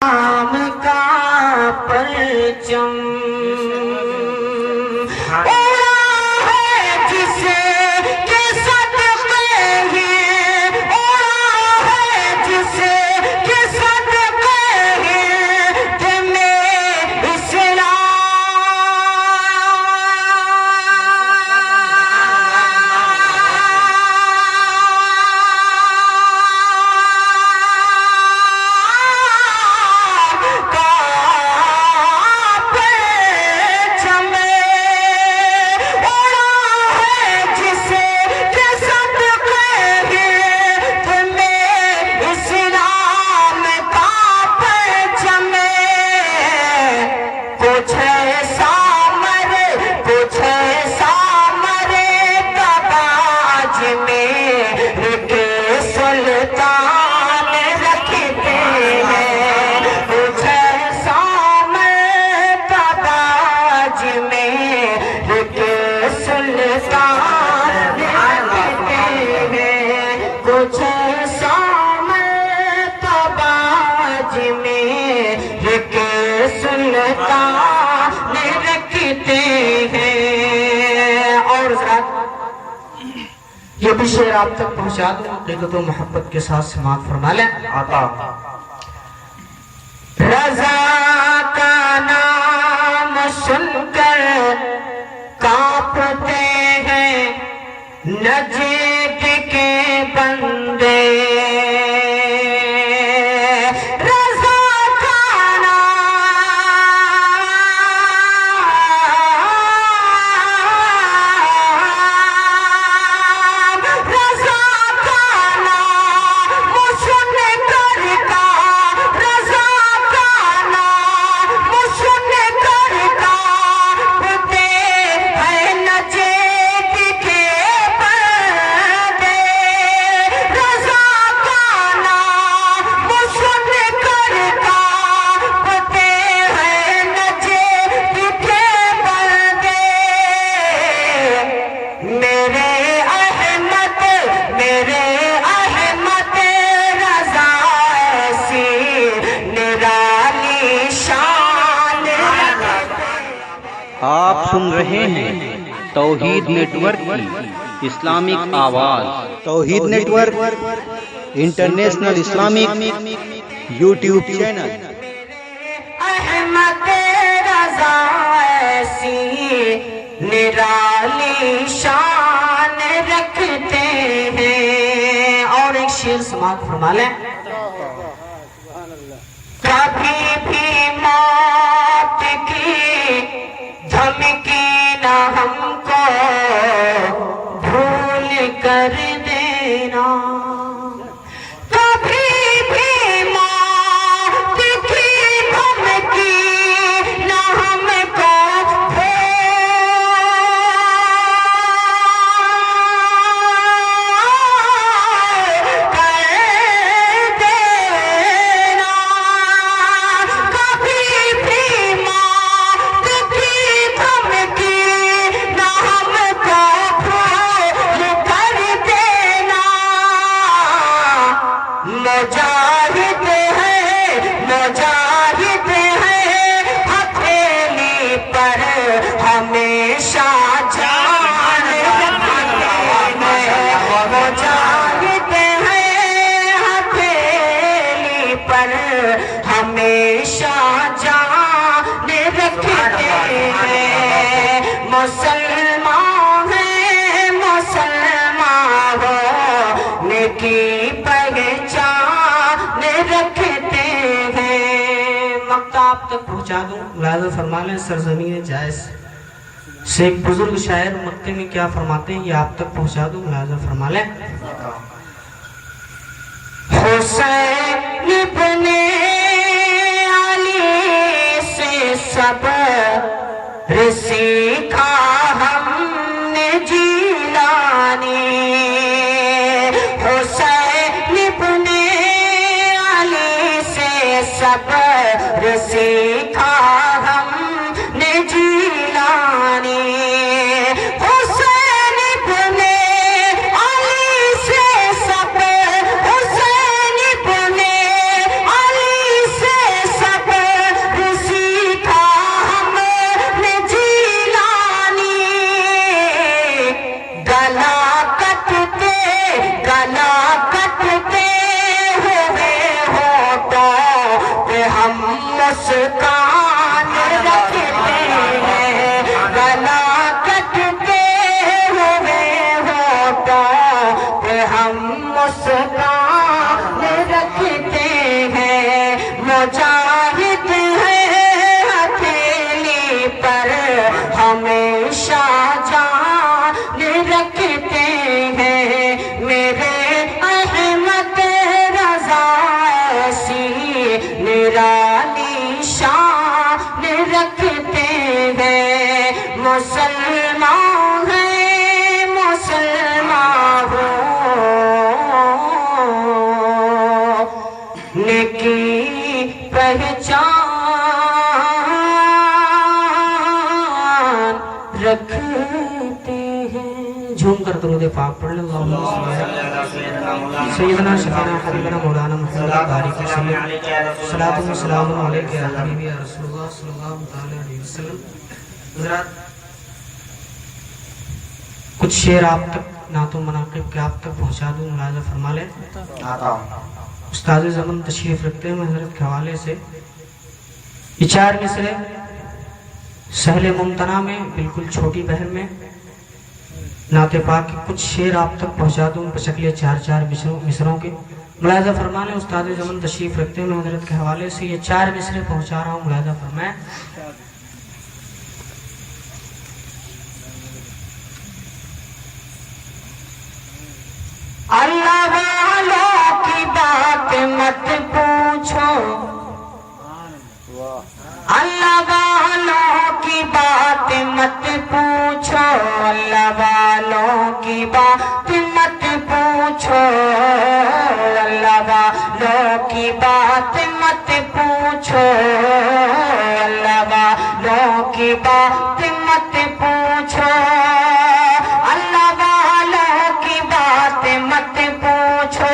نام کا پرچم یہ بھی شعر آپ تک پہنچا دوں لکھت و محبت کے ساتھ سماعت فرما لیں. آتا رضا کا نام سن کر کانپتے ہیں نجد کے بندے آپ سن رہے ہیں توحید نیٹ ورک کی اسلامک آواز. Tauheed network international Islamic YouTube channel. Ahmed Raza ایسی نرالی شان رکھتے ہیں. اور ایک شعر سماعت فرما لیں. کبھی بھی موت کی دھمکی نہ ہم کو بھول کر دینا. کبھی بھی موت کی دھمکی نہ ہم کو ہمیشہ جان رکھتے ہیں. مسلمان ہیں مسلمان ہو نیکی پہچان رکھتے ہیں. مقطع آپ تک پہنچا دوں ملاحظہ فرما لیں. سرزمین جائز سے ایک بزرگ شاعر مقطع میں کیا فرماتے ہیں یہ آپ تک پہنچا دوں ملاحظہ فرما لیں. حسین ابن صبر سیکھا ہم نے جیلانی. حسین ابن علی سے صبر سیکھا ہم نے جیلانی. حسین ابن علی سے صبر حسین ابن علی سے ہم مسکان رکھتے ہیں گلا کٹتے ہوئے ہونٹوں پہ ہم مسکان رکھتے ہیں مجاہد ہیں ہتھیلی پر ہمیشہ جان رکھتے ہیں میرے احمد رضا ایسی نرالی شان رکھتے ہیں مسلمان ہیں مسلمان ہو نیکی پہچان رکھتے ہیں. جھوم کر درود پاک پڑھ لیں. اللہم صلی علی سیدنا شفیعنا حبیبنا مولانا محمد بارک وسلم صلاۃ و سلام علیک یا حبیبی یا رسول اللہ صلی اللہ تعالی علیہ وسلم. حضرات کچھ شعر آپ تک نعت و مناقب کے آپ تک پہنچا دوں, ملاحظہ فرما لیں. استاد زمن تشریف رکھتے ہیں. میں حضرت کے حوالے سے یہ 4 مصرے سہل ممتنع میں بالکل چھوٹی بہر میں نعت پاک کے کچھ شعر آپ تک پہنچا دوں بشکل 4 مصروں کے. ملاحظہ فرما لیں. استاد زمن تشریف رکھتے ہیں. میں حضرت کے حوالے سے یہ 4 مصرے پہنچا رہا ہوں. ملاحظہ فرمائیں. اللہ والوں کی بات مت پوچھو, اللہ والوں کی بات مت پوچھو, اللہ والوں کی بات مت پوچھو, اللہ والوں کی بات مت پوچھو, اللہ والوں کی بات مت پوچھو, اللہ والوں کی بات مت پوچھو.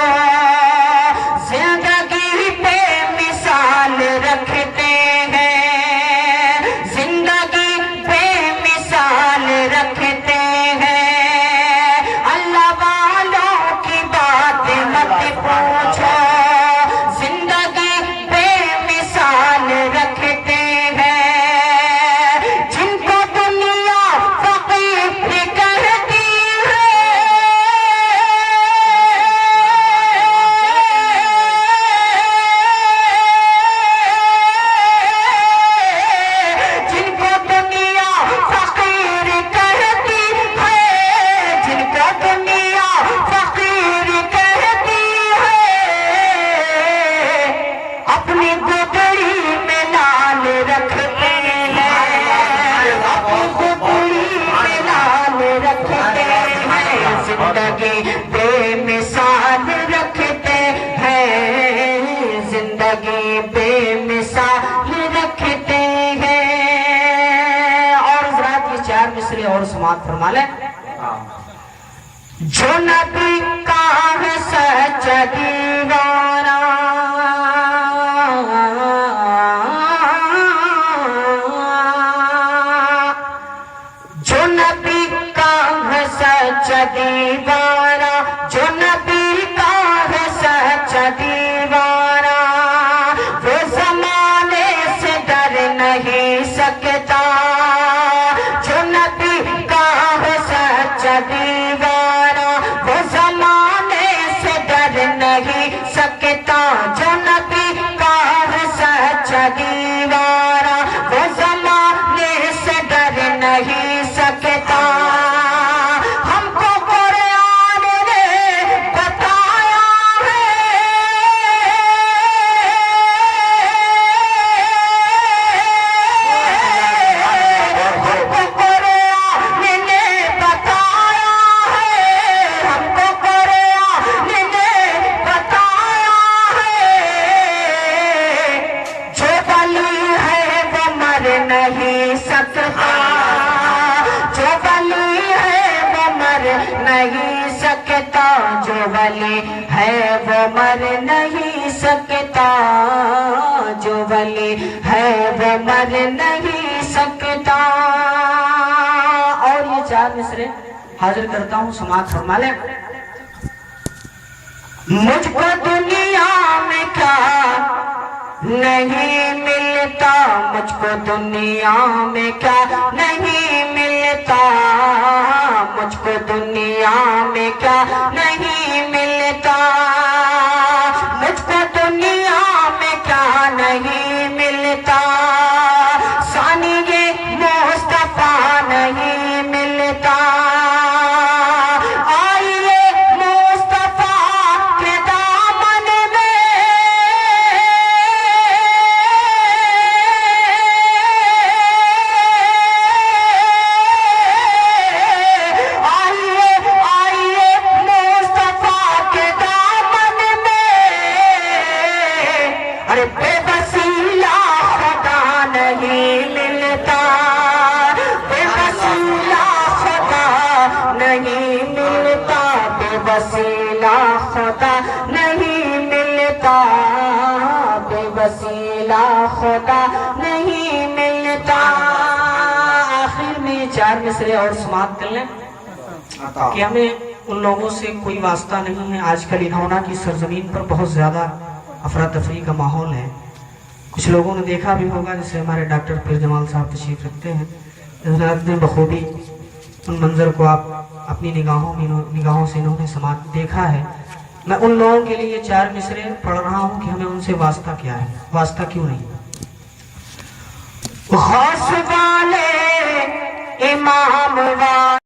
زندگی بے مثال رکھتے ہیں, زندگی بے مثال رکھتے ہیں, اللہ والوں کی بات مت پوچھو. زندگی بے مثال رکھتے ہیں, جن کو دنیا فقیر کہتی ہے, جن کو دنیا فقیر کہتی ہے, جن کو دنیا فقیر کہتی ہے, اپنی گودڑی میں لال رکھتے ہیں, اپنی گودڑی میں لال رکھتے ہیں. زندگی بے مثال رکھتے ہیں, زندگی بے مثال رکھتے ہیں. اور حضرات یہ 4 مصرے اور سماعت فرما لیں. جو نبی کا ہے سچا دیوانہ, جو نبی کا ہے سچا دیوانہ, جو نبی کا ہے سچا دیوانہ, وہ زمانے سے ڈر نہیں سکتا. جو نبی کا ہے سچا دیوانہ, وہ زمانے سے ڈر نہیں سکتا. جو نبی کا ہے سچا دیوانہ, وہ زمانے سے ڈر نہیں سکتا. ہم کو قرآن نے بتایا ہے, ہم کو قرآن نے بتایا ہے, ہم کو قرآن نے بتایا ہے. جو ولی ہے وہ مر نہیں سکتا, جو ولی ہے وہ مر نہیں سکتا, جو ولی ہے وہ مر نہیں سکتا, جو ولی ہے وہ مر نہیں سکتا. اور یہ 4 مصرے حاضر کرتا ہوں, سماعت فرما لیں. مجھ کو دنیا میں کیا نہیں ملتا مجھ کو دنیا میں کیا نہیں ملتا مجھ کو دنیا میں کیا نہیں ملتا مجھ کو دنیا میں کیا نہیں ملتا ثانی مصطفیٰ نہیں ملتا آئیے مصطفیٰ کے دامن میں آئیے آئیے مصطفیٰ کے دامن میں ارے بے وسیلہ خدا نہیں ملتا بے وسیلہ خدا نہیں ملتا بے وسیلہ خدا نہیں ملتا بے وسیلہ خدا نہیں ملتا آخر میں چار مصرے اور سماعت کر لیں کہ ہمیں ان لوگوں سے کوئی واسطہ نہیں ہے. آج کل انہونا کی سرزمین پر بہت زیادہ افراتفری کا ماحول ہے. کچھ لوگوں نے دیکھا بھی ہوگا جیسے ہمارے ڈاکٹر پیر جمال صاحب تشریف رکھتے ہیں حضرت نے بخوبی ان منظر کو آپ اپنی نگاہوں سے انہوں نے سماعت دیکھا ہے. میں ان لوگوں کے لیے چار مصرے پڑھ رہا ہوں کہ ہمیں ان سے واسطہ کیا ہے, واسطہ کیوں نہیں. غوث والے امام والے